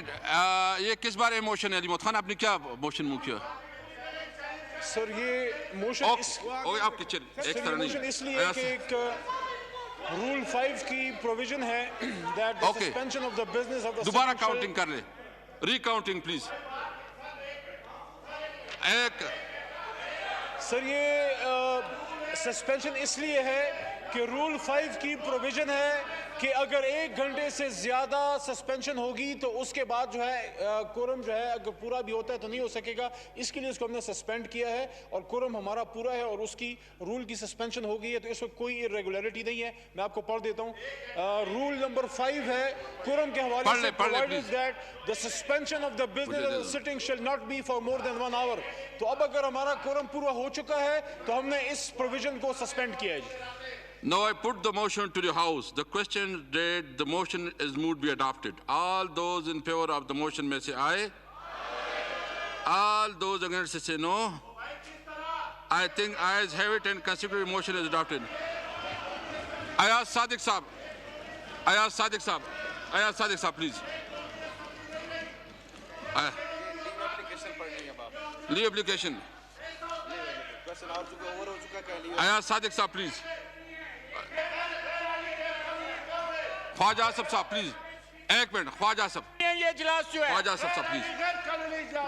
Minute, ये किस बारे में मोशन है? अलीमत खान, आपने क्या मोशन मूव किया? सर ये मोशन आपकी एक तरह मोशन इसलिए कि एक रूल 5 की प्रोविजन है that the suspension of the business of the दोबारा काउंटिंग कर ले, रिकाउंटिंग प्लीज। सर ये सस्पेंशन इसलिए है कि रूल 5 की प्रोविजन है कि अगर 1 घंटे से ज़्यादा सस्पेंशन होगी तो उसके बाद जो है कोरम जो है अगर पूरा भी होता है तो नहीं हो सकेगा, इसके लिए उसको हमने सस्पेंड किया है और कोरम हमारा पूरा है और उसकी रूल की सस्पेंशन हो गई है, तो इसमें कोई इरेगुलरिटी नहीं है। मैं आपको पढ़ देता हूँ, रूल नंबर 5 है कोरम के हवाले से, provided that the suspension of the business of the sitting shall not be for more than 1 hour. तो अब अगर हमारा कोरम पूरा हो चुका है तो हमने इस प्रोविजन को सस्पेंड किया है जी। Now I put the motion to the House. The question that the motion is moved be adopted. All those in favor of the motion may say aye. All those against say no. I think ayes have it and consider the motion is adopted. Ayaz Sadiq Saab. Ayaz Sadiq Saab. Ayaz Sadiq Saab, please. Leave application. Ayaz Sadiq Saab, please. Khwaja Asaf साहब please, 1 minute. Khwaja Asaf, ये इजलास जो है ख्वाजा आसफ साहब please.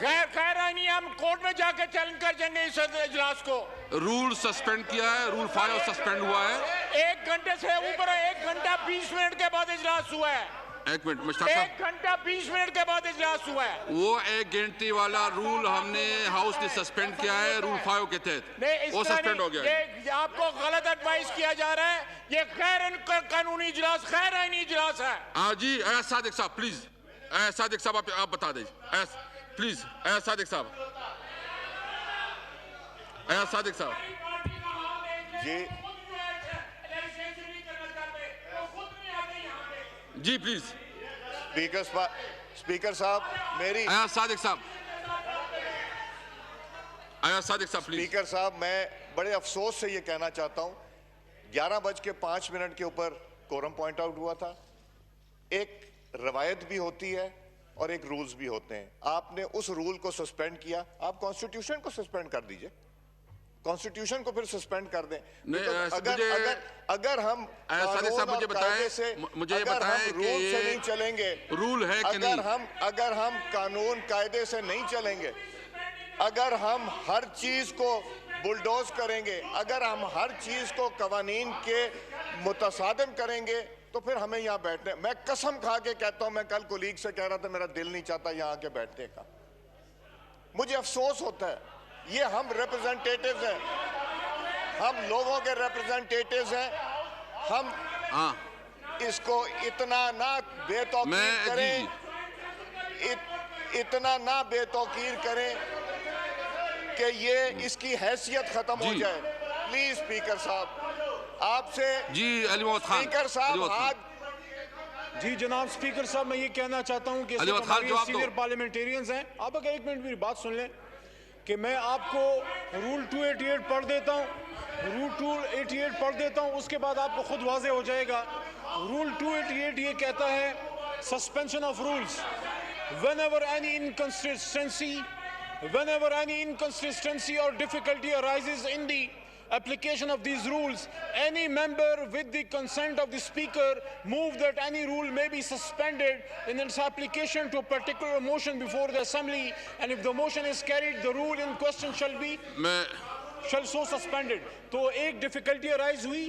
गैर कानूनी, हम court में जाके चैलेंज कर देंगे इस इजलास को। रूल सस्पेंड किया है, रूल 5 सस्पेंड हुआ है। 1 घंटे से ऊपर 1 घंटा 20 मिनट के बाद इजलास हुआ है। 1 मिनट मुश्ताक साहब, 1 घंटा 20 मिनट के बाद इजलास हुआ है। वो 1 घंटे वाला रूल हमने हाउस ने सस्पेंड किया है रूल 5 के तहत, वो सस्पेंड हो गया है। ये आपको गलत एडवाइस किया जा रहा है, ये गैर कानूनी इजलास, गैर आईनी इजलास है। हाँ जी, अयाज सादिक साहब प्लीज। अयाज सादिक साहब आप बता दीजिए प्लीज। अयाज सादिक साहब, अयाज सादिक साहब जी प्लीज। स्पीकर साहब मेरी, अयाज सादिक साहब, अयाज सादिक साहब प्लीज। स्पीकर साहब मैं बड़े अफसोस से ये कहना चाहता हूं, 11:05 के ऊपर कोरम पॉइंट आउट हुआ था। एक रवायत भी होती है और एक रूल्स भी होते हैं। आपने उस रूल को सस्पेंड किया, आप कॉन्स्टिट्यूशन को सस्पेंड कर दीजिए, कॉन्स्टिट्यूशन को फिर सस्पेंड कर दें। तो अगर हम मुझे बताएं रूल से नहीं चलेंगे, रूल है कि नहीं, अगर हम कानून कायदे से नहीं चलेंगे, अगर हम हर चीज को बुलडोज करेंगे, अगर हम हर चीज को कवानीन के मुतसादिम करेंगे तो फिर हमें यहाँ बैठने, मैं कसम खा के कहता हूं, मैं कल कोलीग से कह रहा था मेरा दिल नहीं चाहता यहाँ आके बैठने का। मुझे अफसोस होता है, ये हम रिप्रेजेंटेटिव्स हैं, हम लोगों के रिप्रेजेंटेटिव्स हैं, हम इसको इतना ना बेतौकीर करें, इतना ना बेतौकीर करें कि ये इसकी हैसियत खत्म हो जाए। प्लीज स्पीकर साहब आपसे, जी अलीमत खान, स्पीकर साहब हाथ, जी जनाब स्पीकर साहब मैं ये कहना चाहता हूं कि सीनियर पार्लियामेंटेरियंस हैं, आप अगर 1 मिनट मेरी बात सुन लें कि मैं आपको रूल 288 पढ़ देता हूं, रूल 288 पढ़ देता हूं, उसके बाद आपको खुद वाजे हो जाएगा। रूल 288 ये कहता है, suspension of rules whenever any inconsistency or difficulty arises in the application of these rules, any member with the consent of the speaker move that any rule may be suspended in its application to a particular motion before the assembly, and if the motion is carried the rule in question shall so suspended। तो एक difficulty arise हुई,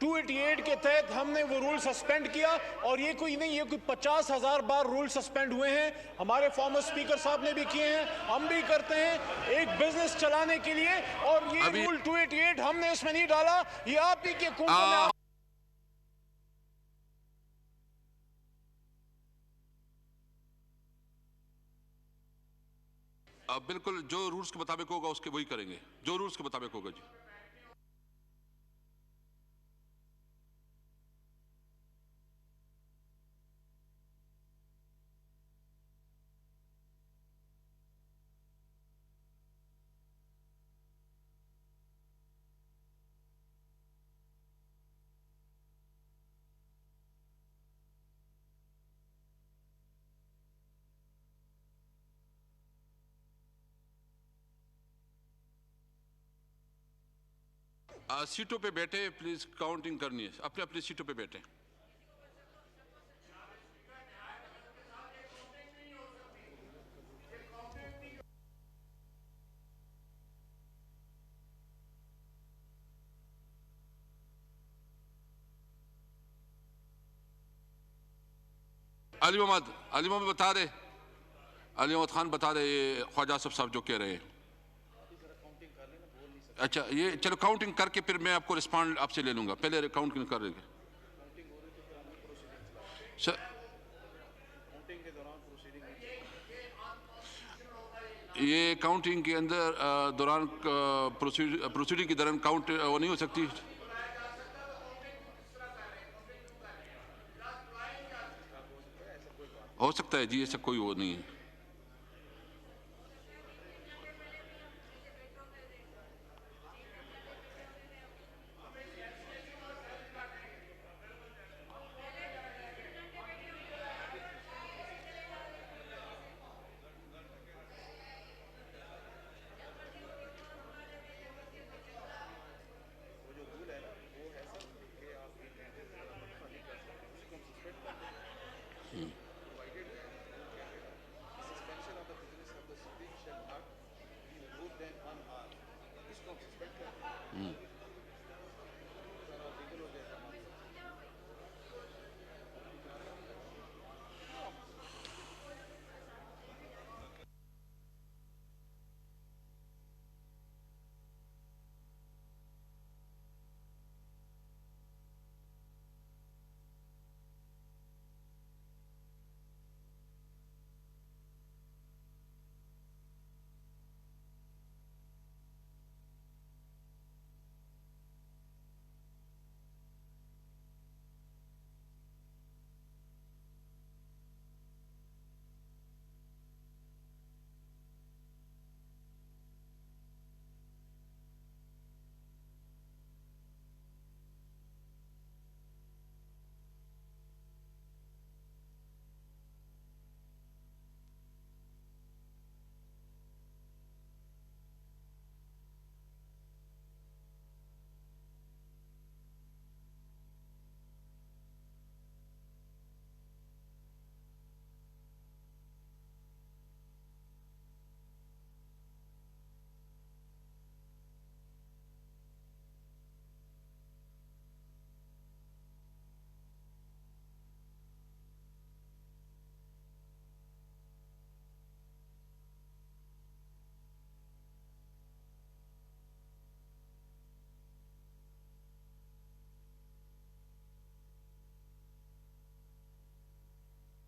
288 के तहत हमने वो rule suspend किया, और ये कोई नहीं, ये कोई 50,000 बार रूल सस्पेंड हुए हैं, हमारे फॉर्मर स्पीकर साहब ने भी किए हैं, हम भी करते हैं एक बिजनेस चलाने के लिए, और ये रूल 288 हमने इसमें नहीं डाला, ये आप ही के हुकूमत में। बिल्कुल जो रूल्स के मुताबिक होगा उसके वही करेंगे, जो रूल्स के मुताबिक होगा जी। सीटों पे बैठे, प्लीज काउंटिंग करनी है, अपने अपनी सीटों पे बैठे। अली मोहम्मद बता रहे, अली मोहम्मद खान बता रहे ये ख्वाजा साहब जो कह रहे हैं। अच्छा, ये चलो काउंटिंग करके फिर मैं आपको रिस्पॉन्ड आपसे ले लूंगा, पहले काउंटिंग कर रहे सर। ये काउंटिंग के अंदर दौरान प्रोसीडिंग के दौरान काउंट वो नहीं हो सकती। हो सकता है जी, ऐसा कोई वो नहीं है।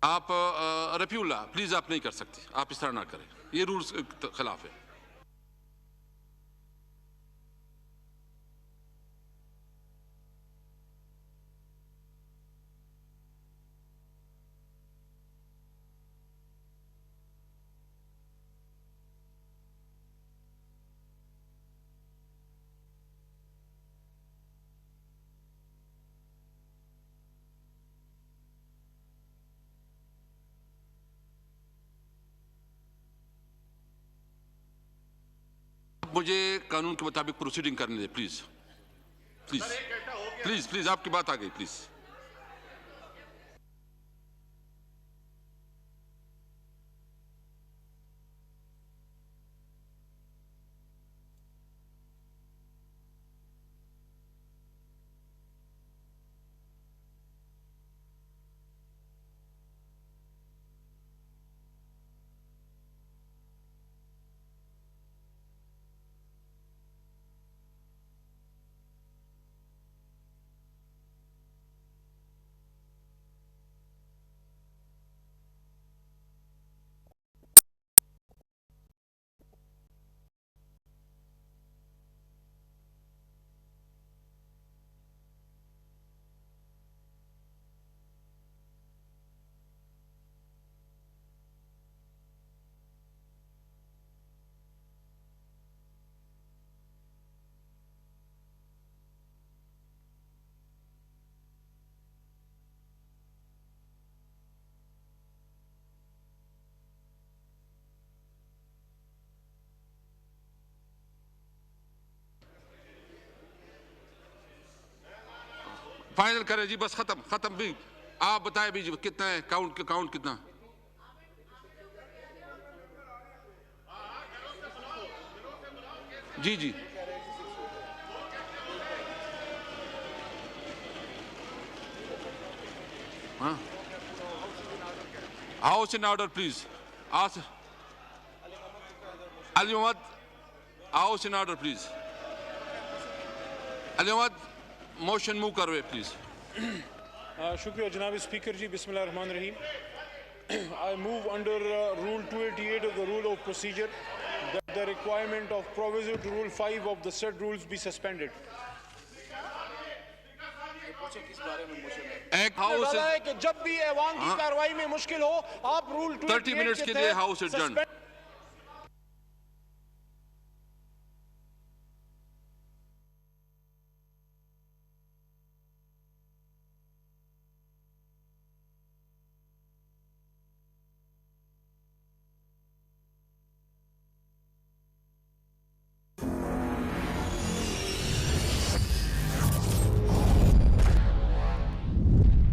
आप रफीउल्लाह प्लीज आप नहीं कर सकते, आप इस तरह ना करें, ये रूल्स के खिलाफ है। मुझे कानून के मुताबिक प्रोसीडिंग करने दे प्लीज, प्लीज प्लीज प्लीज, आपकी बात आ गई प्लीज। फाइनल करें जी, बस खत्म भी। आप बताएं भी जी कितना है, काउंट कितना? जी हाँ, house in order please. Ali Mohammad, house in order please. Ali Mohammad, motion move करवे प्लीज। शुक्रिया जनाब स्पीकर जी, बिस्मिल्लाहिर्रहमानिर्रहीम। I move under Rule 288 of the Rule of Procedure that the requirement of proviso to Rule 5 of the said rules be suspended. एक house है कि जब भी ऐवान की कार्रवाई में मुश्किल हो, आप रूल 30 मिनट्स के लिए हाउस एडजर्न।